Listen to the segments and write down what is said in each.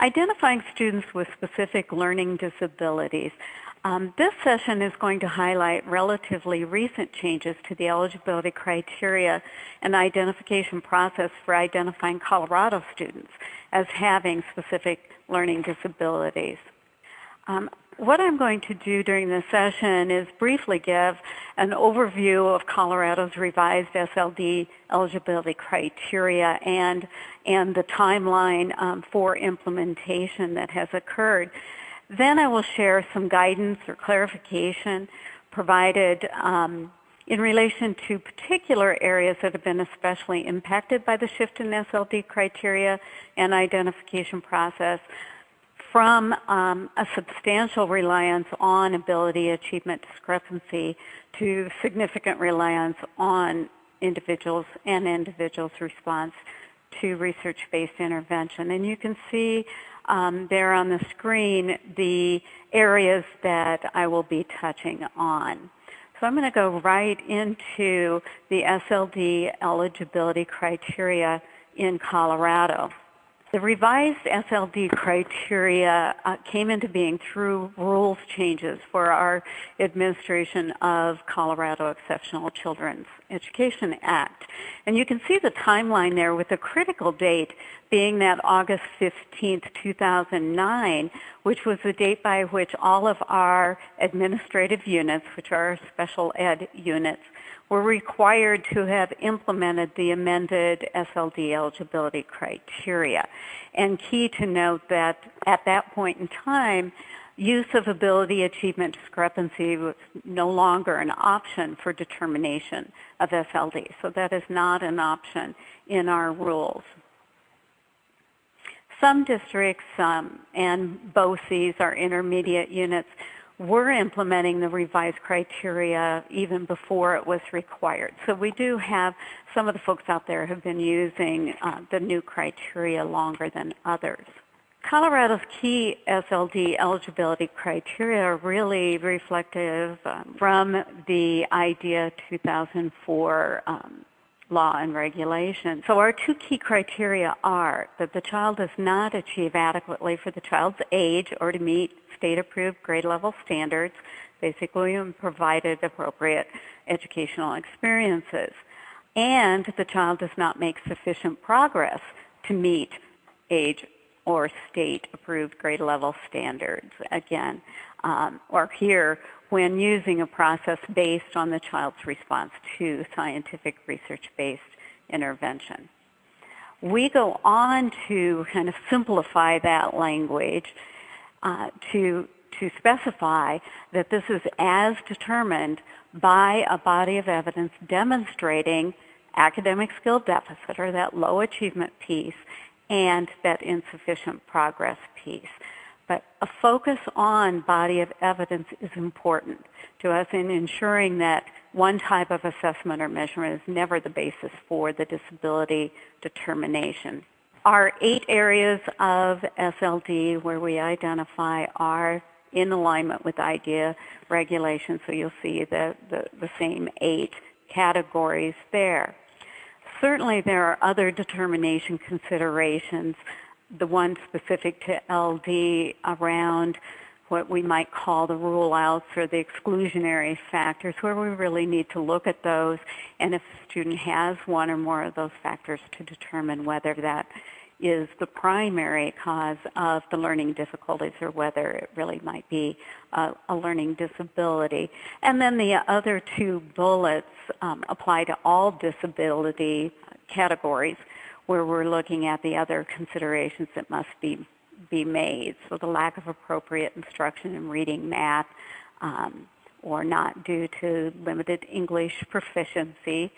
Identifying students with specific learning disabilities. This session is going to highlight relatively recent changes to the eligibility criteria and identification process for identifying Colorado students as having specific learning disabilities. What I'm going to do during this session is briefly give an overview of Colorado's revised SLD eligibility criteria and the timeline for implementation that has occurred. Then I will share some guidance or clarification provided in relation to particular areas that have been especially impacted by the shift in SLD criteria and identification process, from a substantial reliance on ability achievement discrepancy to significant reliance on individuals and individuals' response to research-based intervention. And you can see there on the screen the areas that I will be touching on. So I'm going to go right into the SLD eligibility criteria in Colorado. The revised SLD criteria came into being through rules changes for our administration of Colorado Exceptional Children's Education Act. And you can see the timeline there with the critical date being that August 15th, 2009, which was the date by which all of our administrative units, which are our special ed units, were required to have implemented the amended SLD eligibility criteria. And key to note that at that point in time, use of ability achievement discrepancy was no longer an option for determination of SLD. So that is not an option in our rules. Some districts and BOCES, our intermediate units, were implementing the revised criteria even before it was required. So we do have some of the folks out there have been using the new criteria longer than others. Colorado's key SLD eligibility criteria are really reflective from the IDEA 2004 law and regulation. So our two key criteria are that the child does not achieve adequately for the child's age or to meet state-approved grade level standards, basically when provided appropriate educational experiences, and the child does not make sufficient progress to meet age or state-approved grade level standards, again, or here, when using a process based on the child's response to scientific research-based intervention. We go on to kind of simplify that language to specify that this is as determined by a body of evidence demonstrating academic skill deficit, or that low achievement piece, and that insufficient progress piece. But a focus on body of evidence is important to us in ensuring that one type of assessment or measurement is never the basis for the disability determination. Our 8 areas of SLD where we identify are in alignment with IDEA regulations, so you'll see the same 8 categories there. Certainly there are other determination considerations, the one specific to LD around what we might call the rule outs or the exclusionary factors, where we really need to look at those, and if the student has one or more of those factors, to determine whether that is the primary cause of the learning difficulties or whether it really might be a learning disability. And then the other 2 bullets apply to all disability categories, where we're looking at the other considerations that must be made. So the lack of appropriate instruction in reading, math, or not due to limited English proficiency.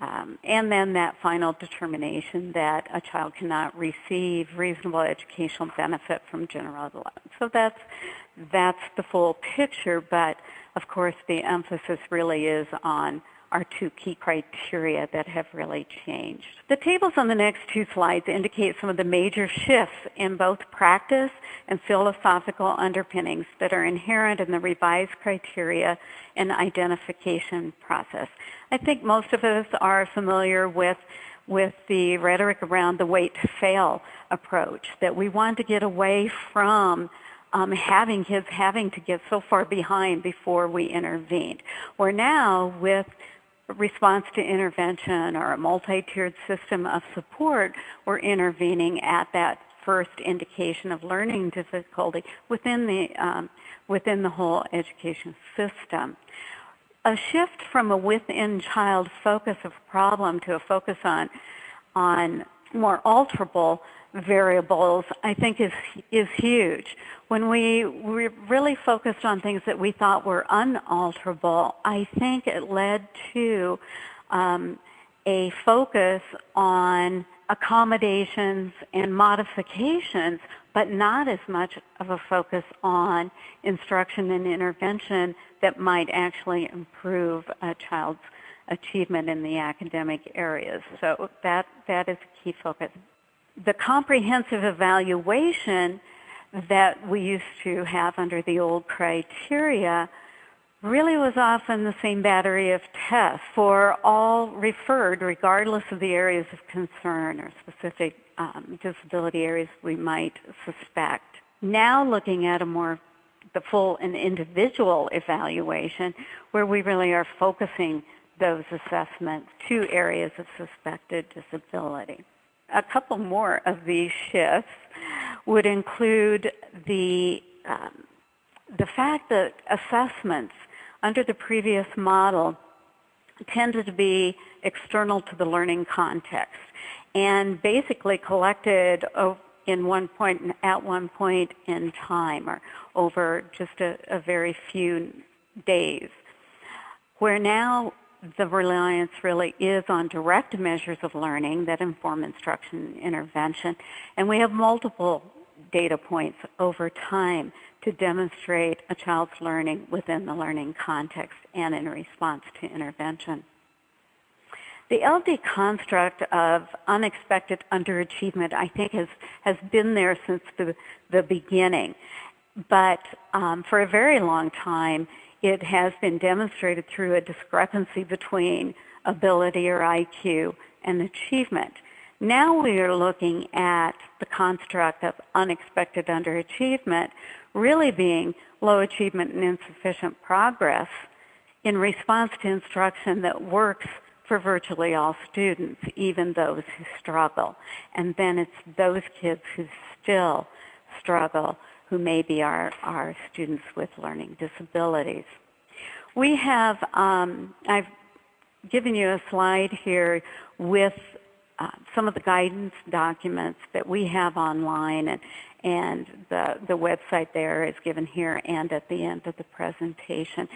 And then that final determination that a child cannot receive reasonable educational benefit from general ed. So that's the full picture, but of course the emphasis really is on our 2 key criteria that have really changed. The tables on the next 2 slides indicate some of the major shifts in both practice and philosophical underpinnings that are inherent in the revised criteria and identification process. I think most of us are familiar with with the rhetoric around the wait to fail approach, that we want to get away from having kids having to get so far behind before we intervened. We're now, with response to intervention or a multi-tiered system of support, we're intervening at that first indication of learning difficulty within the whole education system. A shift from a within-child focus of problem to a focus on more alterable variables, I think is huge. When we really focused on things that we thought were unalterable, I think it led to a focus on accommodations and modifications, but not as much of a focus on instruction and intervention that might actually improve a child's achievement in the academic areas. So that is a key focus. The comprehensive evaluation that we used to have under the old criteria really was often the same battery of tests for all referred, regardless of the areas of concern or specific disability areas we might suspect. Now looking at the full and individual evaluation, where we really are focusing those assessments to areas of suspected disability. A couple more of these shifts would include the fact that assessments under the previous model tended to be external to the learning context and basically collected at one point in time or over just a very few days, where now the reliance really is on direct measures of learning that inform instruction and intervention, and we have multiple data points over time to demonstrate a child's learning within the learning context and in response to intervention. The LD construct of unexpected underachievement, I think, has been there since the beginning, but for a very long time, it has been demonstrated through a discrepancy between ability or IQ and achievement. Now we are looking at the construct of unexpected underachievement really being low achievement and insufficient progress in response to instruction that works for virtually all students, even those who struggle. And then it's those kids who still struggle who may be our students with learning disabilities. We have, I've given you a slide here with some of the guidance documents that we have online, and the website there is given here and at the end of the presentation.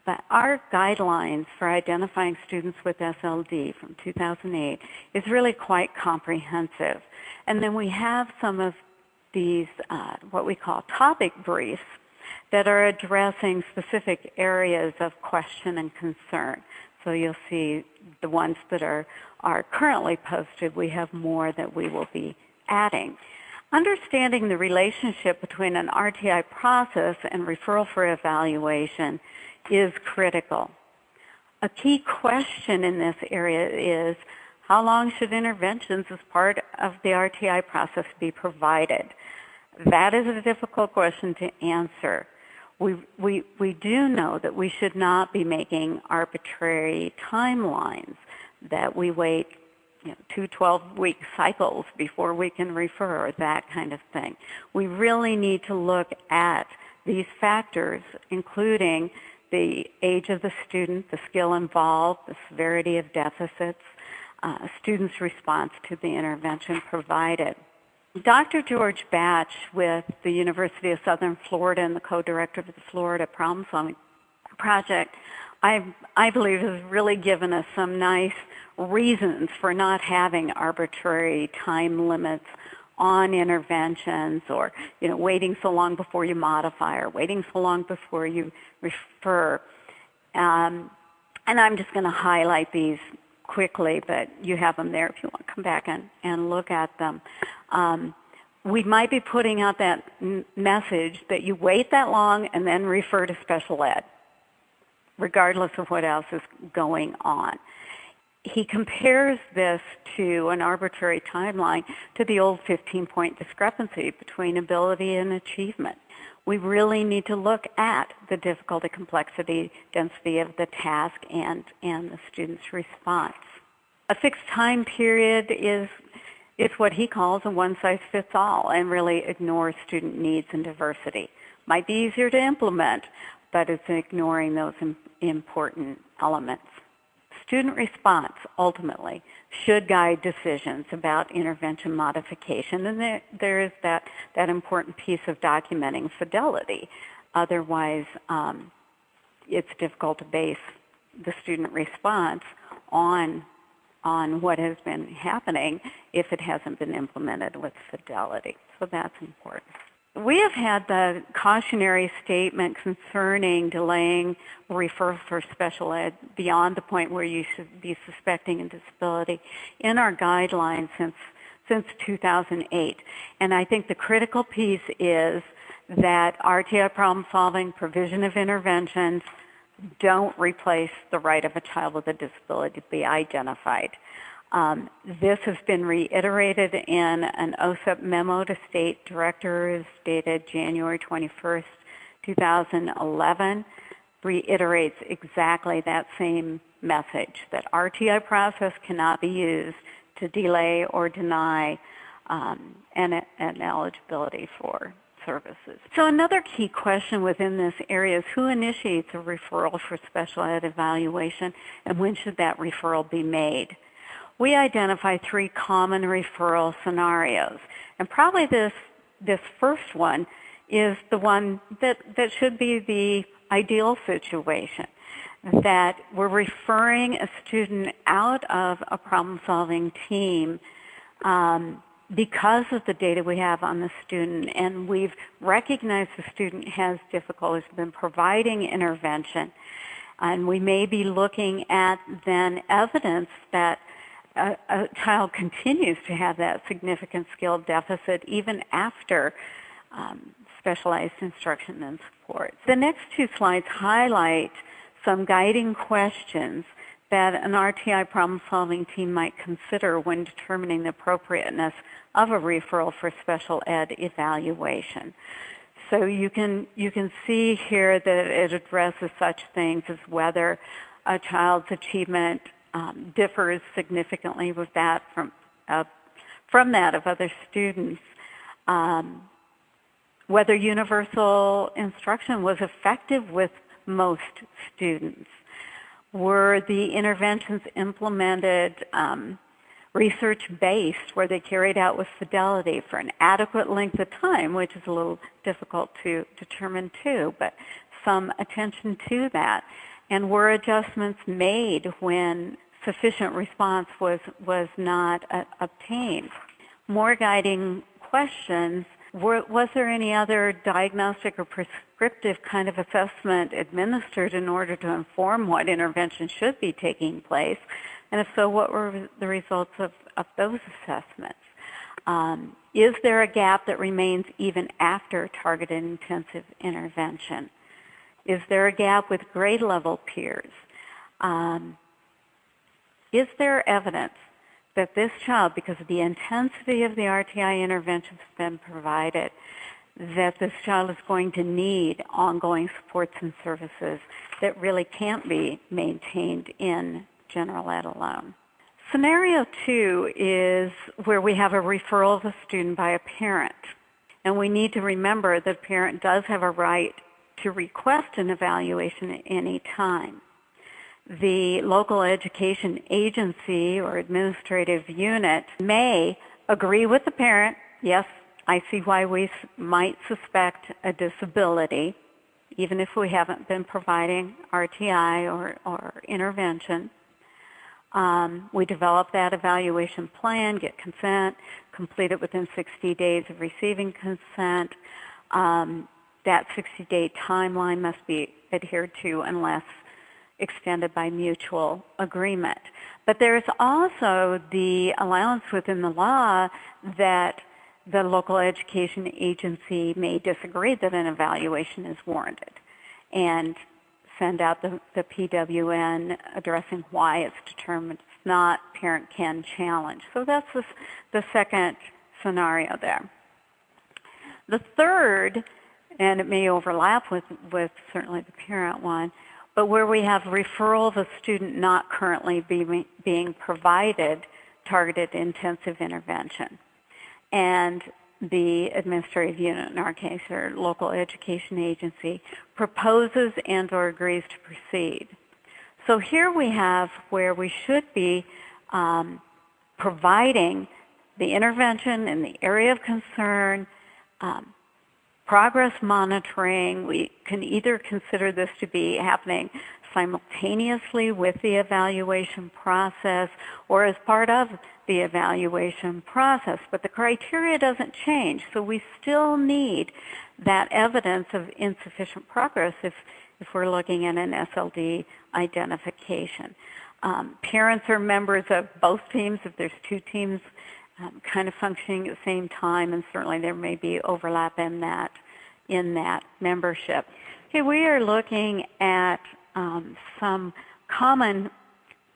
But our guidelines for identifying students with SLD from 2008 is really quite comprehensive. And then we have some of these, what we call topic briefs, that are addressing specific areas of question and concern. So you'll see the ones that are currently posted. We have more that we will be adding. Understanding the relationship between an RTI process and referral for evaluation is critical. A key question in this area is, how long should interventions as part of the RTI process be provided? That is a difficult question to answer. We do know that we should not be making arbitrary timelines, that we wait 2 12-week cycles before we can refer, or that kind of thing. We really need to look at these factors, including the age of the student, the skill involved, the severity of deficits, students' response to the intervention provided. Dr. George Batch with the University of Southern Florida and the co-director of the Florida Problem Solving Project, I believe has really given us some nice reasons for not having arbitrary time limits on interventions, or waiting so long before you modify or waiting so long before you refer. And I'm just going to highlight these quickly, but you have them there if you want to come back and look at them. We might be putting out that message that you wait that long and then refer to special ed, regardless of what else is going on. he compares this to an arbitrary timeline to the old 15-point discrepancy between ability and achievement. We really need to look at the difficulty, complexity, density of the task and the student's response. A fixed time period is what he calls a one-size-fits-all and really ignores student needs and diversity. Might be easier to implement, but it's ignoring those important elements. Student response, ultimately, should guide decisions about intervention modification, and there is that important piece of documenting fidelity. Otherwise, it's difficult to base the student response on what has been happening if it hasn't been implemented with fidelity. So that's important. We have had the cautionary statement concerning delaying referral for special ed beyond the point where you should be suspecting a disability in our guidelines since 2008. And I think the critical piece is that RTI problem solving, provision of interventions don't replace the right of a child with a disability to be identified. This has been reiterated in an OSEP memo to state directors dated January 21st, 2011, reiterates exactly that same message, that RTI process cannot be used to delay or deny an eligibility for services. So another key question within this area is who initiates a referral for special ed evaluation and when should that referral be made? We identify 3 common referral scenarios, and probably this first one is the one that should be the ideal situation, that we're referring a student out of a problem-solving team because of the data we have on the student, and we've recognized the student has difficulties in providing intervention, and we may be looking at then evidence that a child continues to have that significant skill deficit even after specialized instruction and support. The next 2 slides highlight some guiding questions that an RTI problem-solving team might consider when determining the appropriateness of a referral for special ed evaluation. So you can see here that it addresses such things as whether a child's achievement differs significantly with that from that of other students, whether universal instruction was effective with most students, were the interventions implemented research-based, were they carried out with fidelity for an adequate length of time, which is a little difficult to determine too, but some attention to that, and were adjustments made when sufficient response was not obtained. More guiding questions, was there any other diagnostic or prescriptive kind of assessment administered in order to inform what intervention should be taking place? And if so, what were the results of those assessments? Is there a gap that remains even after targeted intensive intervention? Is there a gap with grade level peers? Is there evidence that this child, because of the intensity of the RTI interventions been provided, that this child is going to need ongoing supports and services that really can't be maintained in general ed alone? Scenario 2 is where we have a referral of a student by a parent. And we need to remember that a parent does have a right to request an evaluation at any time. The local education agency or administrative unit may agree with the parent, yes, I see why we might suspect a disability, even if we haven't been providing RTI or intervention. We develop that evaluation plan, get consent, complete it within 60 days of receiving consent. That 60-day timeline must be adhered to unless extended by mutual agreement. But there's also the allowance within the law that the local education agency may disagree that an evaluation is warranted and send out the PWN addressing why it's determined not, parent can challenge. So that's the second scenario there. The third, and it may overlap with certainly the parent one, but where we have referral of a student not currently being provided targeted intensive intervention. And the administrative unit, in our case, or local education agency, proposes and or agrees to proceed. So here we have where we should be providing the intervention in the area of concern, progress monitoring. We can either consider this to be happening simultaneously with the evaluation process or as part of the evaluation process, but the criteria doesn't change. So we still need that evidence of insufficient progress if we're looking at an SLD identification. Parents are members of both teams if there's two teams kind of functioning at the same time, and certainly there may be overlap in that membership. Okay, we are looking at some common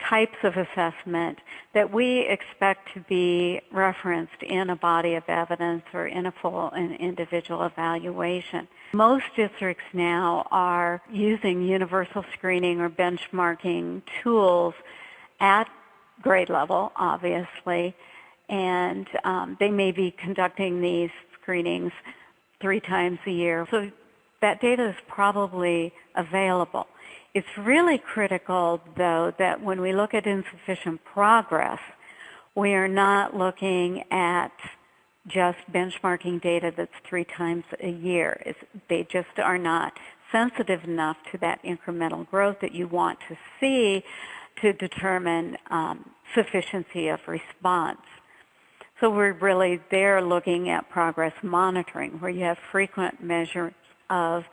types of assessment that we expect to be referenced in a body of evidence or in a full and individual evaluation. Most districts now are using universal screening or benchmarking tools at grade level, obviously, and they may be conducting these screenings 3 times a year. So that data is probably available. It's really critical, though, that when we look at insufficient progress, we are not looking at just benchmarking data that's 3 times a year. They just are not sensitive enough to that incremental growth that you want to see to determine sufficiency of response. So we're really there looking at progress monitoring, where you have frequent measures of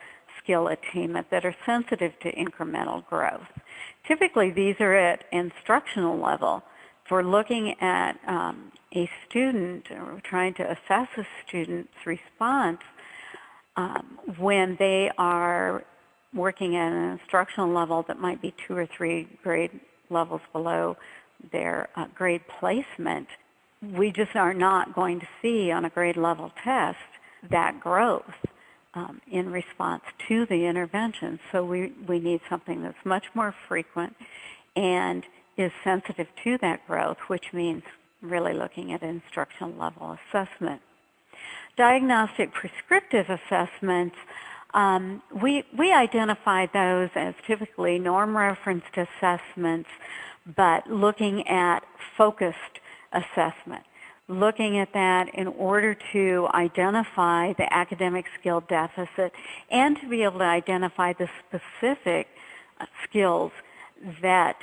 skill attainment that are sensitive to incremental growth. Typically, these are at instructional level. If we're looking at a student or trying to assess a student's response when they are working at an instructional level that might be 2 or 3 grade levels below their grade placement, we just are not going to see on a grade level test that growth in response to the intervention. So we need something that's much more frequent and is sensitive to that growth, which means really looking at instructional level assessment. Diagnostic prescriptive assessments, we identify those as typically norm referenced assessments, but looking at focused assessment. Looking at that in order to identify the academic skill deficit and to be able to identify the specific skills that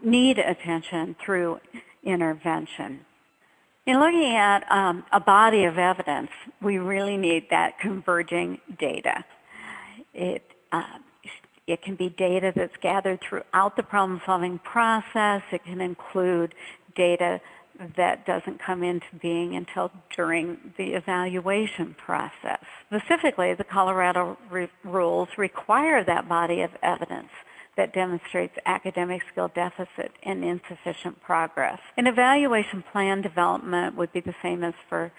need attention through intervention. In looking at a body of evidence, we really need that converging data. It can be data that's gathered throughout the problem-solving process. It can include data that doesn't come into being until during the evaluation process. Specifically, the Colorado rules require that body of evidence that demonstrates academic skill deficit and insufficient progress. An evaluation plan development would be the same as for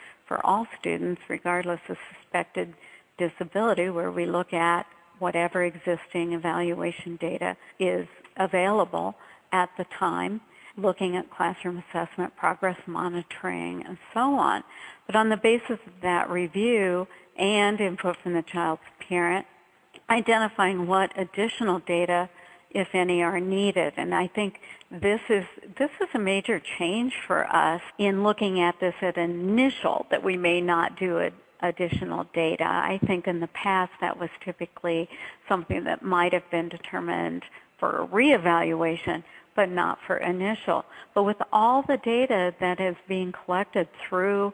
all students, regardless of suspected disability, where we look at whatever existing evaluation data is available at the time, looking at classroom assessment, progress monitoring, and so on. But on the basis of that review and input from the child's parent, identifying what additional data, if any, are needed. And I think this is a major change for us in looking at this at initial, that we may not do additional data. I think in the past that was typically something that might have been determined for reevaluation, but not for initial. But with all the data that is being collected through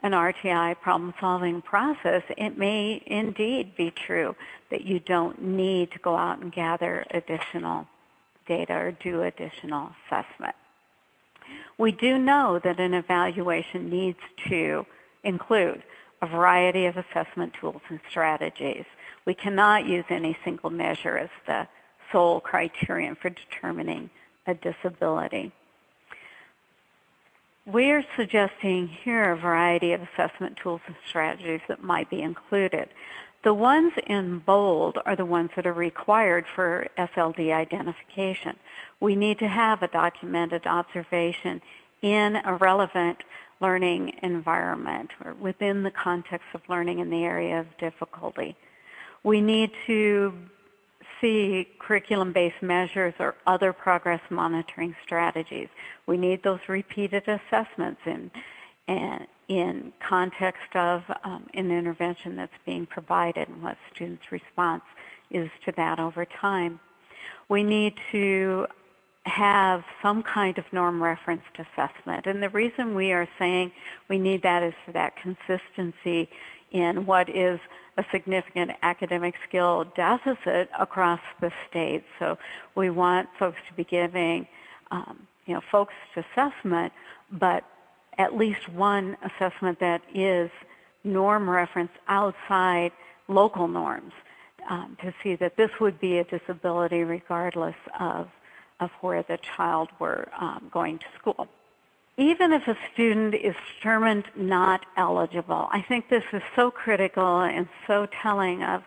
an RTI problem-solving process, it may indeed be true that you don't need to go out and gather additional data or do additional assessment. We do know that an evaluation needs to include a variety of assessment tools and strategies. We cannot use any single measure as the sole criterion for determining a disability. We're suggesting here a variety of assessment tools and strategies that might be included. The ones in bold are the ones that are required for SLD identification. We need to have a documented observation in a relevant learning environment or within the context of learning in the area of difficulty. We need to see curriculum-based measures or other progress monitoring strategies. We need those repeated assessments in context of an intervention that's being provided and what students' response is to that over time. We need to have some kind of norm referenced assessment. And the reason we are saying we need that is for that consistency in what is a significant academic skill deficit across the state. So we want folks to be giving focused assessment, but at least one assessment that is norm referenced outside local norms to see that this would be a disability regardless of where the child were going to school. Even if a student is determined not eligible, I think this is so critical and so telling of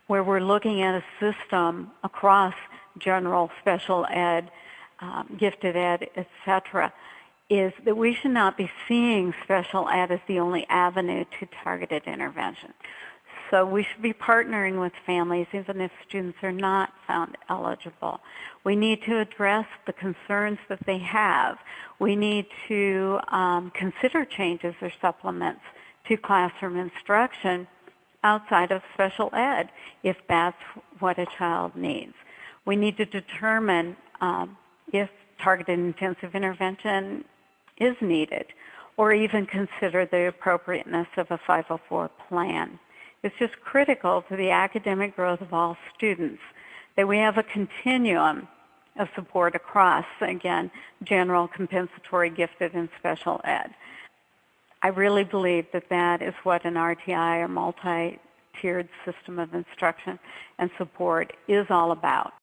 where we're looking at a system across general, special ed, gifted ed, etc., is that we should not be seeing special ed as the only avenue to targeted intervention. So we should be partnering with families even if students are not found eligible. We need to address the concerns that they have. We need to consider changes or supplements to classroom instruction outside of special ed if that's what a child needs. We need to determine if targeted intensive intervention is needed or even consider the appropriateness of a 504 plan. It's just critical to the academic growth of all students that we have a continuum of support across, again, general, compensatory, gifted, and special ed. I really believe that that is what an RTI or multi-tiered system of instruction and support is all about.